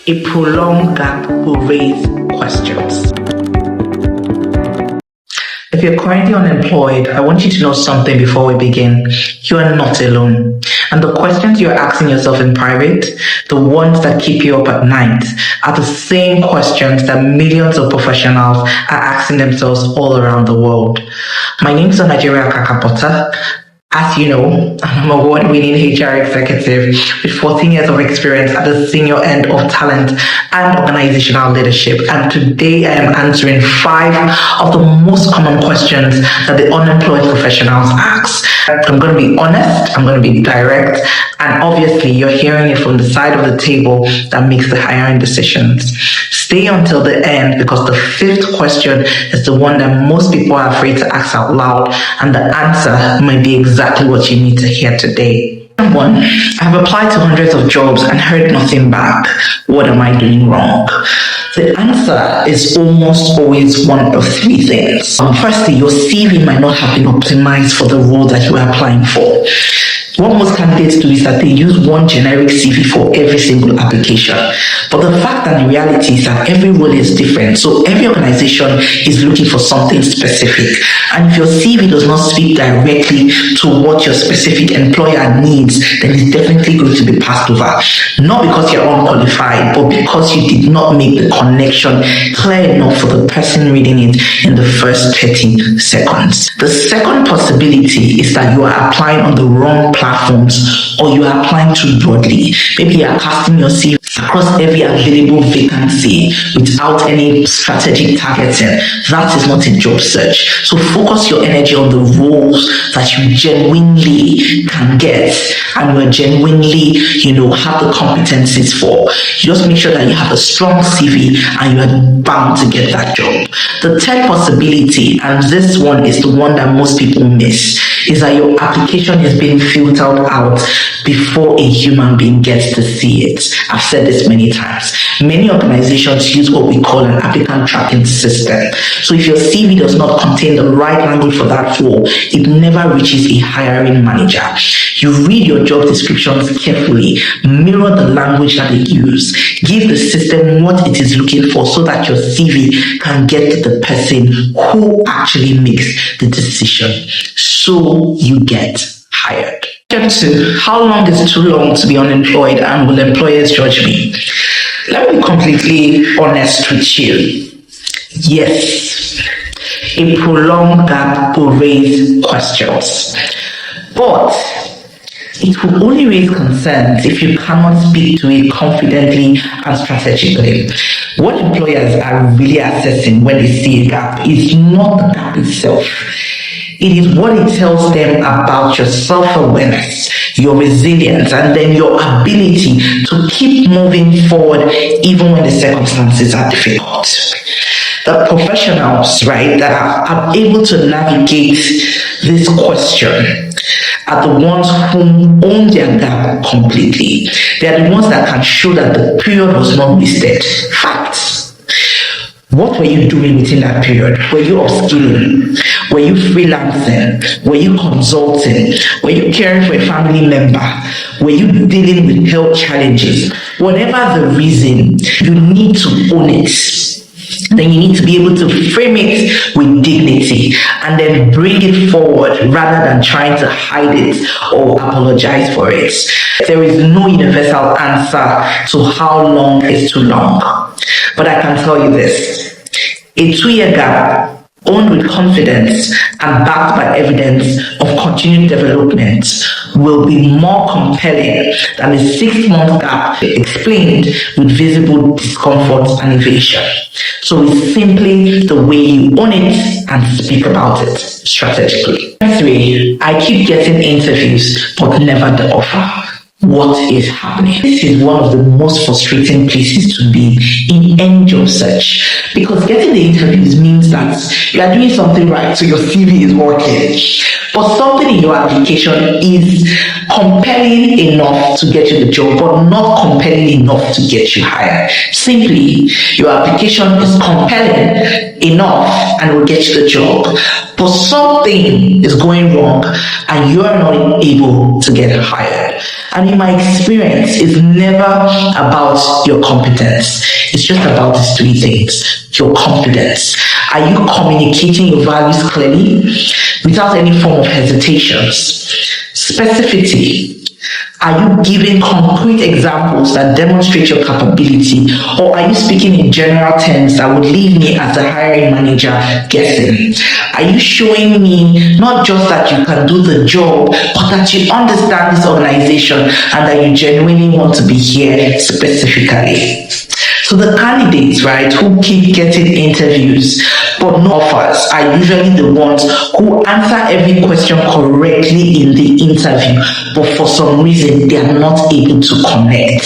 A prolonged gap will raise questions. If you're currently unemployed, I want you to know something before we begin. You are not alone. And the questions you're asking yourself in private, the ones that keep you up at night, are the same questions that millions of professionals are asking themselves all around the world. My name is Onajevwe Akakabota. As you know, I'm an award-winning HR executive with 14 years of experience at the senior end of talent and organizational leadership. And today I am answering 5 of the most common questions that the unemployed professionals ask. I'm going to be honest, I'm going to be direct, and obviously you're hearing it from the side of the table that makes the hiring decisions. Stay until the end because the 5th question is the one that most people are afraid to ask out loud, and the answer might be exactly what you need to hear today. Number 1, I've applied to hundreds of jobs and heard nothing back. What am I doing wrong? The answer is almost always one of 3 things. Firstly, your CV might not have been optimized for the role that you are applying for. What most candidates do is that they use one generic CV for every single application. But the fact and the reality is that every role is different. So every organization is looking for something specific. And if your CV does not speak directly to what your specific employer needs, then it's definitely going to be passed over. Not because you're unqualified, but because you did not make the connection clear enough for the person reading it in the first 30 seconds. The second possibility is that you are applying on the wrong platforms, or you are applying too broadly. Maybe you are casting your CV across every available vacancy without any strategic targeting. That is not a job search. So focus your energy on the roles that you genuinely can get and will genuinely, have the competencies for. You just make sure that you have a strong CV and you are bound to get that job. The third possibility, and this one is the one that most people miss, is that your application is being filtered out before a human being gets to see it. I've said this many times. Many organizations use what we call an applicant tracking system. So if your CV does not contain the right language for that role, it never reaches a hiring manager. You read your job descriptions carefully, mirror the language that they use, give the system what it is looking for so that your CV can get to the person who actually makes the decision, so you get hired. Question 2, how long is too long to be unemployed, and will employers judge me? Let me be completely honest with you. Yes, a prolonged gap will raise questions, but it will only raise concerns if you cannot speak to it confidently and strategically. What employers are really assessing when they see a gap is not the gap itself. It is what it tells them about your self-awareness, your resilience, and then your ability to keep moving forward even when the circumstances are difficult. The professionals, that are able to navigate this question are the ones who own their gap completely. They are the ones that can show that the period was not wasted. Facts. What were you doing within that period? Were you upskilling? Were you freelancing? Were you consulting? Were you caring for a family member? Were you dealing with health challenges? Whatever the reason, you need to own it. Then you need to be able to frame it with dignity and then bring it forward rather than trying to hide it or apologize for it. There is no universal answer to how long is too long. But I can tell you this, a 2-year gap owned with confidence and backed by evidence of continued development will be more compelling than a 6-month gap explained with visible discomfort and evasion. So it's simply the way you own it and speak about it strategically. 3, I keep getting interviews but never the offer. What is happening? This is one of the most frustrating places to be in any job search, because getting the interviews means that you are doing something right, so your CV is working. But something in your application is compelling enough to get you the job, but not compelling enough to get you hired. Simply, your application is compelling enough and will get you the job, but something is going wrong and you are not able to get hired. And in my experience, it's never about your competence. It's just about these three things. Your confidence. Are you communicating your values clearly without any form of hesitations? Specificity. Are you giving concrete examples that demonstrate your capability, or are you speaking in general terms that would leave me as a hiring manager guessing? Are you showing me not just that you can do the job, but that you understand this organization and that you genuinely want to be here specifically? So the candidates, right, who keep getting interviews but no offers are usually the ones who answer every question correctly in the interview, but for some reason they are not able to connect.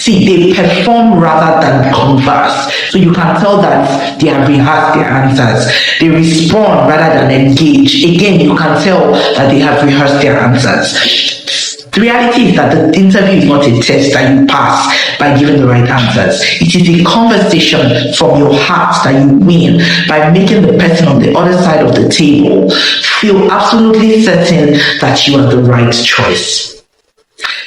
See, they perform rather than converse. So you can tell that they have rehearsed their answers. They respond rather than engage. Again, you can tell that they have rehearsed their answers. The reality is that the interview is not a test that you pass by giving the right answers. It is a conversation from your heart that you win by making the person on the other side of the table feel absolutely certain that you are the right choice.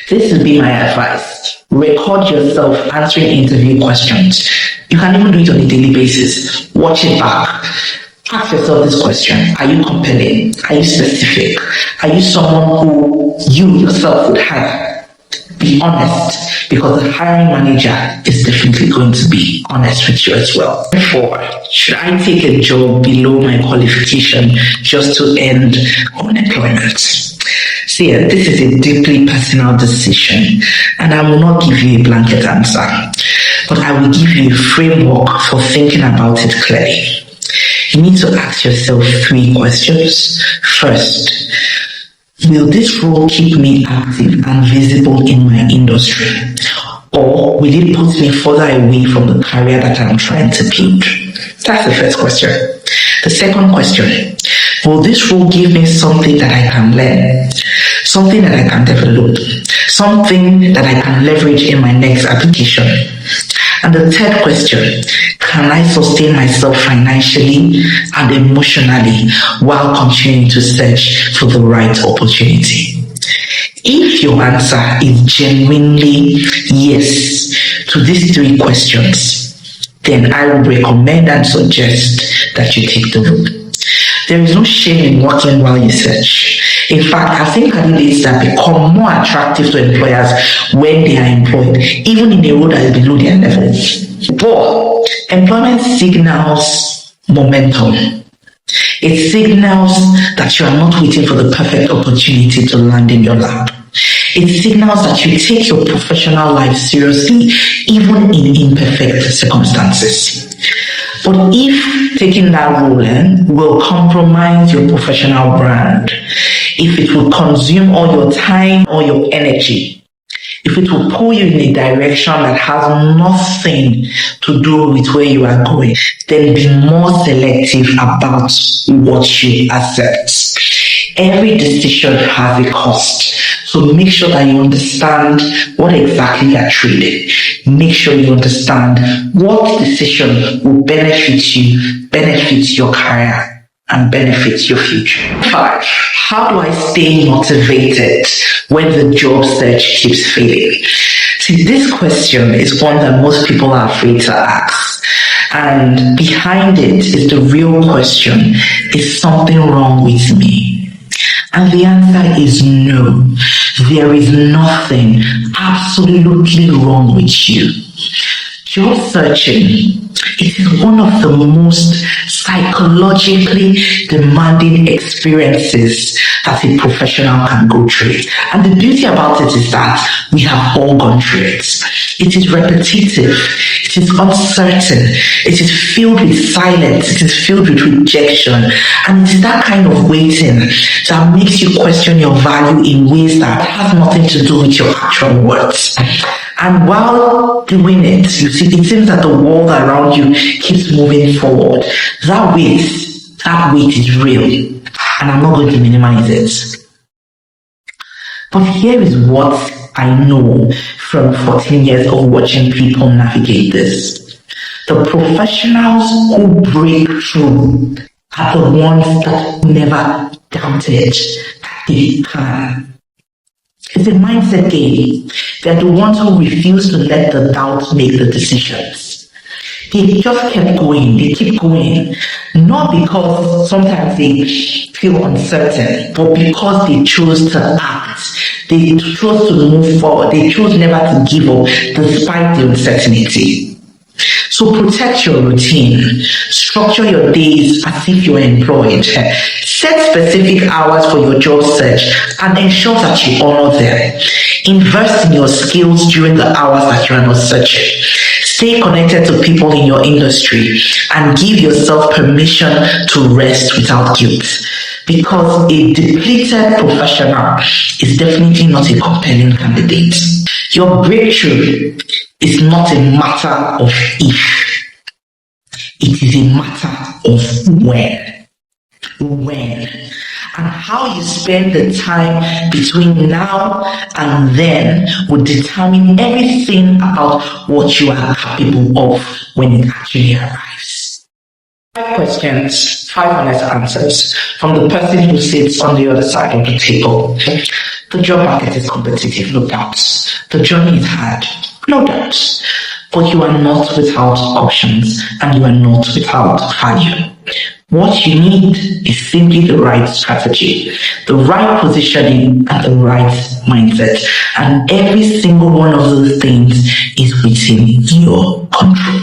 This would be my advice. Record yourself answering interview questions. You can even do it on a daily basis. Watch it back. Ask yourself this question. Are you compelling? Are you specific? Are you someone who you yourself would hire? Be honest, because the hiring manager is definitely going to be honest with you as well. Therefore, should I take a job below my qualification just to end unemployment? See, this is a deeply personal decision, and I will not give you a blanket answer, but I will give you a framework for thinking about it clearly. You need to ask yourself three questions. First, will this role keep me active and visible in my industry? Or will it put me further away from the career that I'm trying to build? That's the first question. The second question, will this role give me something that I can learn? Something that I can develop? Something that I can leverage in my next application? And the third question, can I sustain myself financially and emotionally while continuing to search for the right opportunity? If your answer is genuinely yes to these three questions, then I would recommend and suggest that you take the road. There is no shame in working while you search. In fact, I've seen candidates that become more attractive to employers when they are employed, even in a role that is below their level. But employment signals momentum. It signals that you are not waiting for the perfect opportunity to land in your lap. It signals that you take your professional life seriously, even in imperfect circumstances. But if taking that role will compromise your professional brand, if it will consume all your time or your energy, if it will pull you in a direction that has nothing to do with where you are going, then be more selective about what you accept. Every decision has a cost. So make sure that you understand what exactly you are trading. Make sure you understand what decision will benefit you, benefit your career, and benefit your future. 5. How do I stay motivated when the job search keeps failing? See, this question is one that most people are afraid to ask. And behind it is the real question, is something wrong with me? And the answer is no. There is nothing absolutely wrong with you. Job searching, it is one of the most psychologically demanding experiences that a professional can go through. And the beauty about it is that we have all gone through it. It is repetitive, it is uncertain, it is filled with silence, it is filled with rejection, and it is that kind of waiting that makes you question your value in ways that have nothing to do with your actual worth. And while doing it, you see, it seems that the world around you keeps moving forward. That weight is real, and I'm not going to minimize it. But here is what I know from 14 years of watching people navigate this. The professionals who break through are the ones that never doubted that they can. It's a mindset game. They're the ones who refuse to let the doubt make the decisions. They just kept going. They keep going. Not because sometimes they feel uncertain, but because they chose to act. They chose to move forward. They chose never to give up despite the uncertainty. So protect your routine. Structure your days as if you're employed. Set specific hours for your job search and ensure that you honor them. Invest in your skills during the hours that you are not searching. Stay connected to people in your industry and give yourself permission to rest without guilt. Because a depleted professional is definitely not a compelling candidate. Your breakthrough is not a matter of if. It is a matter of when. When. And how you spend the time between now and then will determine everything about what you are capable of when it actually arrives. 5 questions, 5 honest answers from the person who sits on the other side of the table. The job market is competitive, no doubt. The journey is hard, no doubt. But you are not without options and you are not without value. What you need is simply the right strategy, the right positioning, and the right mindset. And every single one of those things is within your control.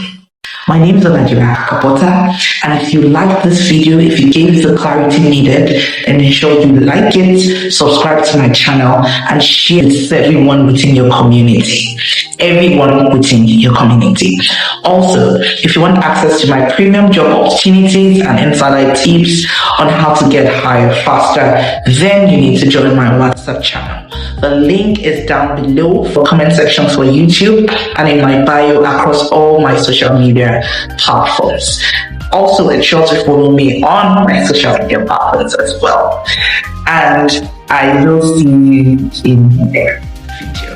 My name is Onajevwe Akakabota, and if you like this video, if you gave the clarity needed, then ensure you like it, subscribe to my channel, and share it with everyone within your community. Everyone within your community. Also, if you want access to my premium job opportunities and insider tips on how to get hired faster, then you need to join my WhatsApp channel. The link is down below for comment section for YouTube and in my bio across all my social media platforms. Also, ensure to follow me on my social media platforms as well. And I will see you in the next video.